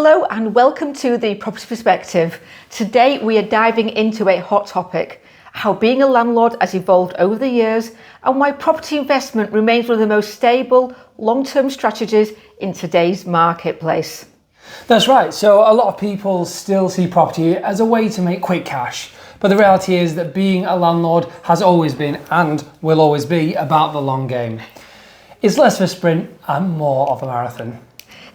Hello and welcome to the Property Perspective. Today we are diving into a hot topic, how being a landlord has evolved over the years and why property investment remains one of the most stable, long-term strategies in today's marketplace. That's right. So a lot of people still see property as a way to make quick cash. But the reality is that being a landlord has always been and will always be about the long game. It's less of a sprint and more of a marathon.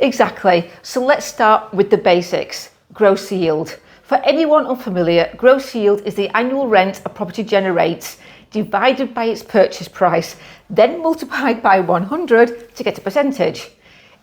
Exactly. So let's start with the basics. Gross yield. For anyone unfamiliar, gross yield is the annual rent a property generates divided by its purchase price, then multiplied by 100 to get a percentage.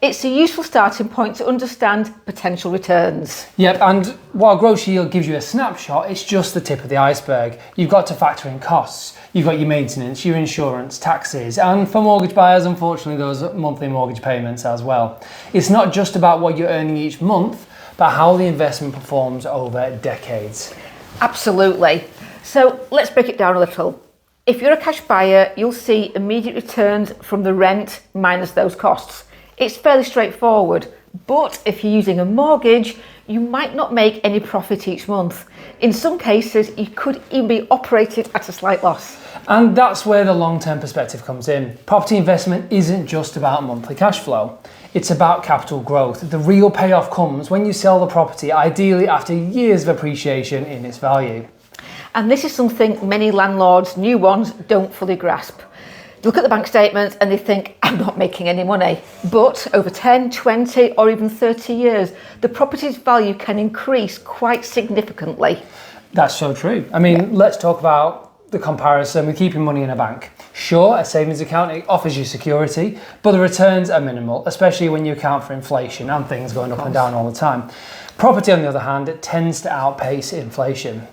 It's a useful starting point to understand potential returns. Yep, and while gross yield gives you a snapshot, it's just the tip of the iceberg. You've got to factor in costs. You've got your maintenance, your insurance, taxes, and for mortgage buyers, unfortunately, those monthly mortgage payments as well. It's not just about what you're earning each month, but how the investment performs over decades. Absolutely. So let's break it down a little. If you're a cash buyer, you'll see immediate returns from the rent minus those costs. It's fairly straightforward, but if you're using a mortgage, you might not make any profit each month. In some cases, you could even be operating at a slight loss. And that's where the long-term perspective comes in. Property investment isn't just about monthly cash flow. It's about capital growth. The real payoff comes when you sell the property, ideally after years of appreciation in its value. And this is something many landlords, new ones, don't fully grasp. Look at the bank statements and they think, I'm not making any money. But over 10, 20 or even 30 years, the property's value can increase quite significantly. That's so true. Let's talk about the comparison with keeping money in a bank. Sure, a savings account, it offers you security, but the returns are minimal, especially when you account for inflation and things going up and down all the time. Property, on the other hand, it tends to outpace inflation.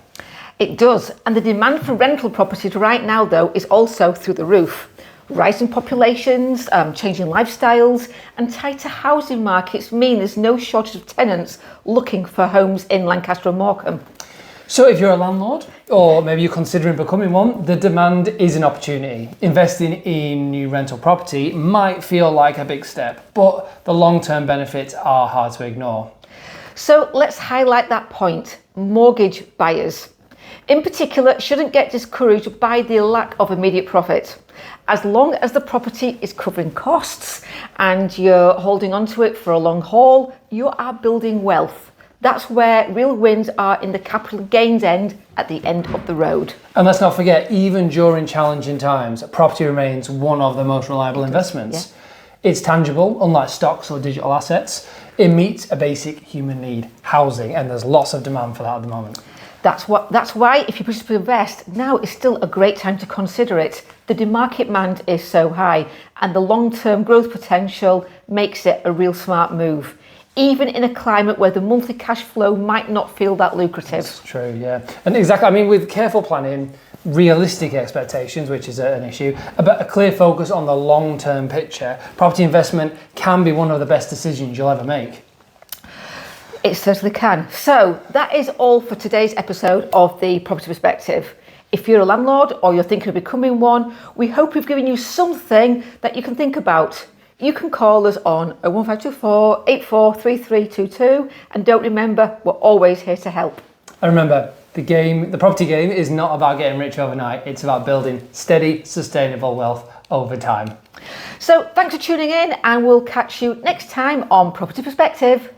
It does, and the demand for rental properties right now, though, is also through the roof. Rising populations, changing lifestyles, and tighter housing markets mean there's no shortage of tenants looking for homes in Lancaster and Morecambe. So if you're a landlord, or maybe you're considering becoming one, the demand is an opportunity. Investing in new rental property might feel like a big step, but the long-term benefits are hard to ignore. So let's highlight that point, mortgage buyers. In particular, shouldn't get discouraged by the lack of immediate profit. As long as the property is covering costs and you're holding on to it for a long haul, you are building wealth. That's where real wins are in the capital gains end at the end of the road. And let's not forget, even during challenging times, property remains one of the most reliable investments. Yeah. It's tangible, unlike stocks or digital assets. It meets a basic human need, housing, and there's lots of demand for that at the moment. That's why if you wish to invest, now is still a great time to consider it. The market demand is so high and the long-term growth potential makes it a real smart move, even in a climate where the monthly cash flow might not feel that lucrative. That's true, yeah. And exactly, with careful planning, realistic expectations, which is an issue, but a clear focus on the long-term picture, property investment can be one of the best decisions you'll ever make. It certainly can. So that is all for today's episode of the Property Perspective. If you're a landlord or you're thinking of becoming one, we hope we've given you something that you can think about. You can call us on 01524 843322 and don't remember, we're always here to help. And remember, the property game is not about getting rich overnight. It's about building steady, sustainable wealth over time. So thanks for tuning in and we'll catch you next time on Property Perspective.